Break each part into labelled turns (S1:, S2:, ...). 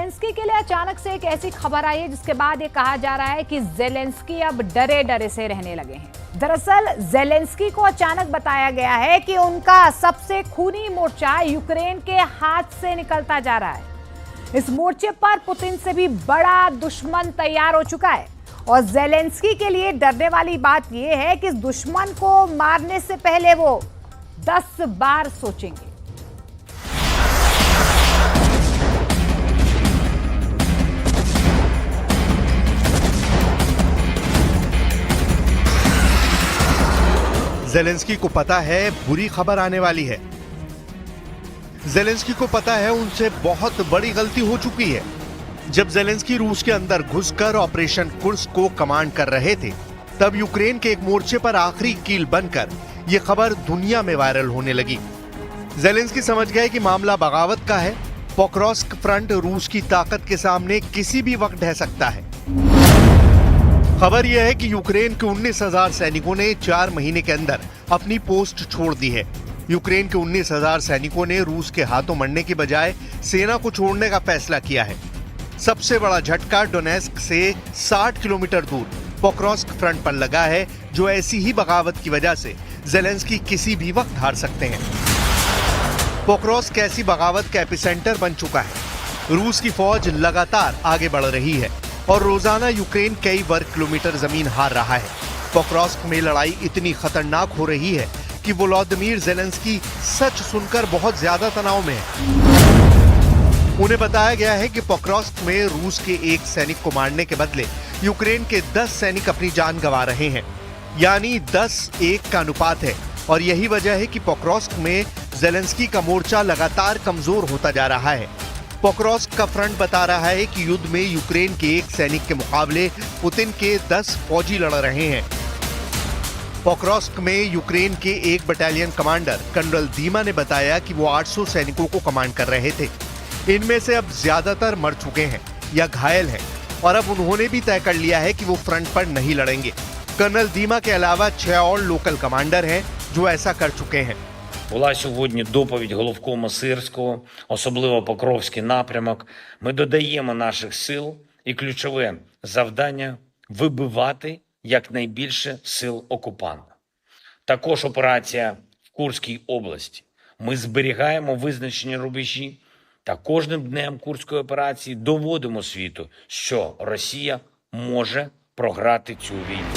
S1: Zelensky के लिए अचानक से एक ऐसी खबर आई है जिसके बाद ये कहा जा रहा है कि ज़ेलेंस्की अब डरे डरे से रहने लगे हैं। दरअसल ज़ेलेंस्की को अचानक बताया गया है कि उनका सबसे खूनी मोर्चा यूक्रेन के हाथ से निकलता जा रहा है। इस मोर्चे पर पुतिन से भी बड़ा दुश्मन तैयार हो चुका है और ज़ेलेंस्की के लिए डरने वाली बात यह है कि इस दुश्मन को मारने से पहले वो 10 बार सोचेंगे।
S2: ज़ेलेंस्की को पता है बुरी खबर आने वाली है। ज़ेलेंस्की को पता है उनसे बहुत बड़ी गलती हो चुकी है। जब ज़ेलेंस्की रूस के अंदर घुसकर ऑपरेशन कुर्स्क को कमांड कर रहे थे, तब यूक्रेन के एक मोर्चे पर आखिरी कील बनकर यह खबर दुनिया में वायरल होने लगी। ज़ेलेंस्की समझ गए कि मामला बगावत का है। पोक्रोस्क फ्रंट रूस की ताकत के सामने किसी भी वक्त ढह सकता है। खबर यह है कि यूक्रेन के 19,000 सैनिकों ने 4 महीने के अंदर अपनी पोस्ट छोड़ दी है। यूक्रेन के 19,000 सैनिकों ने रूस के हाथों मरने की बजाय सेना को छोड़ने का फैसला किया है। सबसे बड़ा झटका डोनेस्क से 60 किलोमीटर दूर पोक्रोस्क फ्रंट पर लगा है, जो ऐसी ही बगावत की वजह से ज़ेलेंस्की किसी भी वक्त हार सकते हैं। पोक्रोस्क ऐसी बगावत का एपिसेंटर बन चुका है। रूस की फौज लगातार आगे बढ़ रही है और रोजाना यूक्रेन कई वर्ग किलोमीटर जमीन हार रहा है। पोक्रोस्क में लड़ाई इतनी खतरनाक हो रही है कि वोलोदिमीर ज़ेलेंस्की सच सुनकर बहुत ज्यादा तनाव में है। उन्हें बताया गया है कि पोक्रोस्क में रूस के एक सैनिक को मारने के बदले यूक्रेन के 10 सैनिक अपनी जान गंवा रहे हैं, यानी 10-1 का अनुपात है। और यही वजह है कि पोक्रोस्क में ज़ेलेंस्की का मोर्चा लगातार कमजोर होता जा रहा है। पोक्रोस्क का फ्रंट बता रहा है कि युद्ध में यूक्रेन के एक सैनिक के मुकाबले पुतिन के 10 फौजी लड़ रहे हैं। पोक्रोस्क में यूक्रेन के एक बटालियन कमांडर कर्नल दीमा ने बताया कि वो 800 सैनिकों को कमांड कर रहे थे। इनमें से अब ज्यादातर मर चुके हैं या घायल हैं और अब उन्होंने भी तय कर लिया है कि वो फ्रंट पर नहीं लड़ेंगे। कर्नल दीमा के अलावा 6 और लोकल कमांडर हैं जो ऐसा कर चुके हैं।
S3: Була сьогодні доповідь головкома Сирського, особливо Покровський напрямок. Ми додаємо наших сил і ключове завдання – вибивати якнайбільше сил окупанта. Також операція в Курській області. Ми зберігаємо визначені рубежі та кожним днем Курської операції доводимо світу, що Росія може програти цю війну.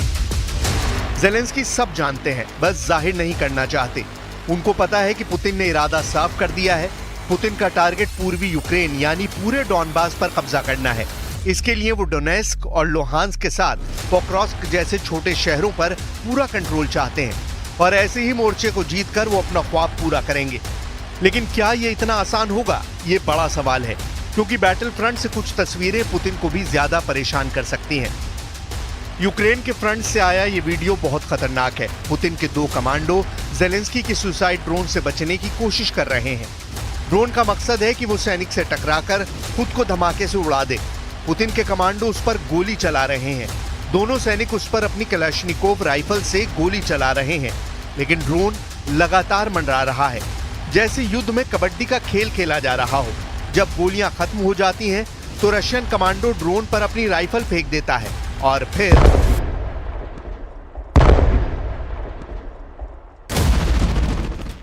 S2: ज़ेलेंस्की सब जानते हैं, बस जाहिर नहीं करना चाहते। उनको पता है कि पुतिन ने इरादा साफ कर दिया है। पुतिन का टारगेट पूर्वी यूक्रेन यानी पूरे डॉनबास पर कब्जा करना है। इसके लिए वो डोनेस्क और लुहांस्क के साथ पोक्रोस्क जैसे छोटे शहरों पर पूरा कंट्रोल चाहते हैं और ऐसे ही मोर्चे को जीतकर वो अपना ख्वाब पूरा करेंगे। लेकिन क्या ये इतना आसान होगा, ये बड़ा सवाल है, क्योंकि बैटल फ्रंट से कुछ तस्वीरें पुतिन को भी ज्यादा परेशान कर सकती हैं। यूक्रेन के फ्रंट से आया ये वीडियो बहुत खतरनाक है। पुतिन के 2 कमांडो ज़ेलेंस्की की सुसाइड ड्रोन से बचने की कोशिश कर रहे हैं। ड्रोन का मकसद है कि वो सैनिक से टकराकर खुद को धमाके से उड़ा दे। पुतिन के कमांडो उस पर गोली चला रहे हैं। दोनों सैनिक उस पर अपनी कलाश्निकोव राइफल से गोली चला रहे हैं, लेकिन ड्रोन लगातार मंडरा रहा है, जैसे युद्ध में कबड्डी का खेल खेला जा रहा हो। जब गोलियां खत्म हो जाती हैं तो रशियन कमांडो ड्रोन पर अपनी राइफल फेंक देता है और फिर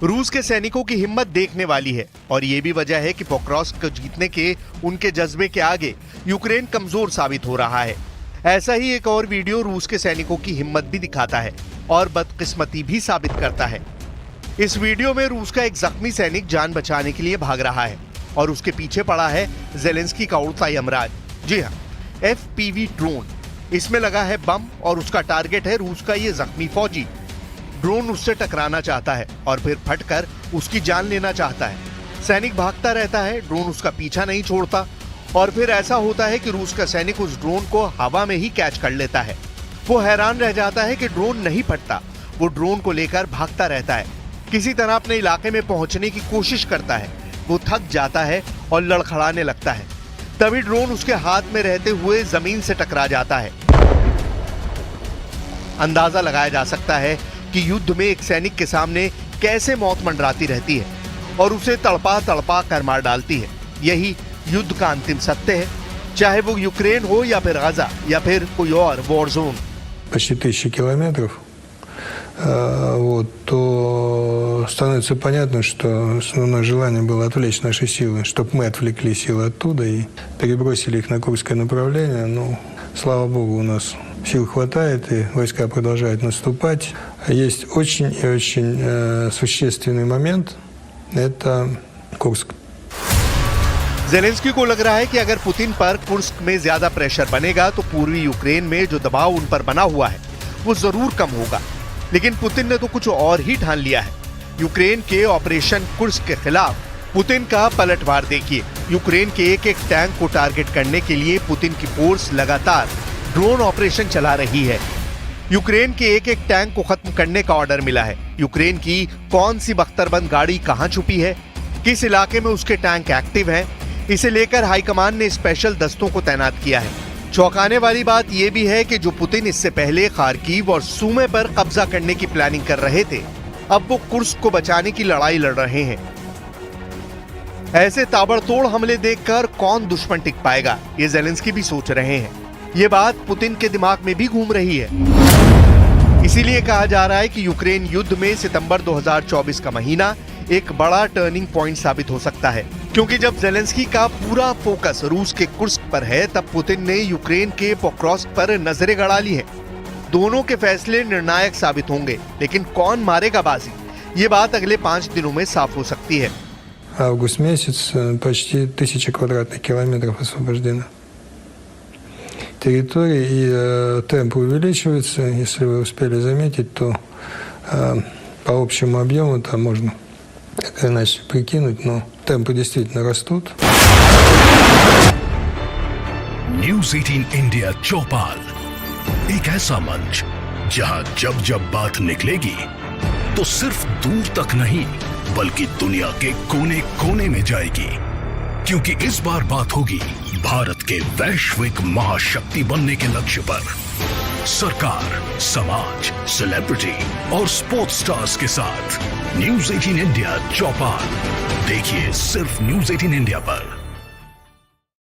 S2: रूस के सैनिकों की हिम्मत देखने वाली है। और यह भी वजह है कि पोक्रोस्क को जीतने के उनके जज्बे के आगे यूक्रेन कमजोर साबित हो रहा है। ऐसा ही एक और वीडियो रूस के सैनिकों की हिम्मत भी दिखाता है और बदकिस्मती भी साबित करता है। इस वीडियो में रूस का एक जख्मी सैनिक जान बचाने के लिए भाग रहा है और उसके पीछे पड़ा है ज़ेलेंस्की का उड़ता यमराज। जी हाँ, FPV ड्रोन। इसमें लगा है बम और उसका टारगेट है रूस का ये जख्मी फौजी। ड्रोन उससे टकराना चाहता है और फिर फटकर उसकी जान लेना चाहता है। सैनिक भागता रहता है, ड्रोन उसका पीछा नहीं छोड़ता और फिर ऐसा होता है कि रूस का सैनिक उस ड्रोन को हवा में ही कैच कर लेता है। वो हैरान रह जाता है कि ड्रोन नहीं फटता। वो ड्रोन को लेकर भागता रहता है, किसी तरह अपने इलाके में पहुंचने की कोशिश करता है। वो थक जाता है और लड़खड़ाने लगता है। तभी ड्रोन उसके हाथ में रहते हुए जमीन से टकरा जाता है। अंदाजा लगाया जा सकता है कि युद्ध में एक सैनिक के सामने कैसे मौत मंडराती रहती है और उसे तड़पा तड़पा कर मार डालती है। यही युद्ध का अंतिम सत्य है, चाहे वो यूक्रेन हो या फिर गाजा या फिर कोई और वॉर जोन।
S4: Почти 1000 километров, то становится понятно, что основное желание было отвлечь наши силы, чтобы мы отвлекли силы оттуда и перебросили их на Курское направление. Ну, слава богу, у нас сил хватает, и войска продолжают наступать. Есть очень и очень существенный момент – это Курск.
S2: जेलेंस्की को लग रहा है कि अगर पुतिन पर कुर्स्क में ज्यादा प्रेशर बनेगा तो पूर्वी यूक्रेन में जो दबाव उन पर बना हुआ है वो जरूर कम होगा। लेकिन पुतिन ने तो कुछ और ही ठान लिया है। यूक्रेन के ऑपरेशन कुर्स्क के खिलाफ पुतिन का पलटवार देखिए। यूक्रेन के एक एक टैंक को टारगेट करने के लिए पुतिन की फोर्स लगातार ड्रोन ऑपरेशन चला रही है। यूक्रेन के एक एक टैंक को खत्म करने का ऑर्डर मिला है। यूक्रेन की कौन सी बख्तरबंद गाड़ी कहां छुपी है, किस इलाके में उसके टैंक एक्टिव हैं, इसे लेकर हाईकमान ने स्पेशल दस्तों को तैनात किया है। चौंकाने वाली बात यह भी है कि जो पुतिन इससे पहले खार्किव और सूमे पर कब्जा करने की प्लानिंग कर रहे थे, अब वो कुर्स्क को बचाने की लड़ाई लड़ रहे हैं। ऐसे ताबड़तोड़ हमले देखकर कौन दुश्मन टिक पाएगा, ये जेलेंस्की भी सोच रहे हैं। ये बात पुतिन के दिमाग में भी घूम रही है। इसीलिए कहा जा रहा है कि यूक्रेन युद्ध में सितंबर 2024 का महीना एक बड़ा टर्निंग पॉइंट साबित हो सकता है, क्योंकि जब जेलेंस्की का पूरा फोकस रूस के कुर्स्क पर है, तब पुतिन ने यूक्रेन के पोक्रोव्स्क पर नजरें गड़ा ली हैं। दोनों के फैसले निर्णायक साबित होंगे, लेकिन कौन मारेगा बाजी, ये बात अगले 5 दिनों में साफ हो सकती है।
S4: Август месяц, почти 1000 квадратных километров освобождено территории, и темп увеличивается. Если вы успели заметить, то по общему объему там можно как иначе прикинуть, но темпы действительно растут.
S5: न्यूज़ 18 इंडिया चौपाल, एक ऐसा मंच जहां जब जब बात निकलेगी तो सिर्फ दूर तक नहीं बल्कि दुनिया के कोने कोने में जाएगी, क्योंकि इस बार बात होगी भारत के वैश्विक महाशक्ति बनने के लक्ष्य पर। सरकार, समाज, सेलिब्रिटी और स्पोर्ट्स स्टार्स के साथ न्यूज़ 18 इंडिया चौपाल देखिए सिर्फ न्यूज़ 18 इंडिया पर।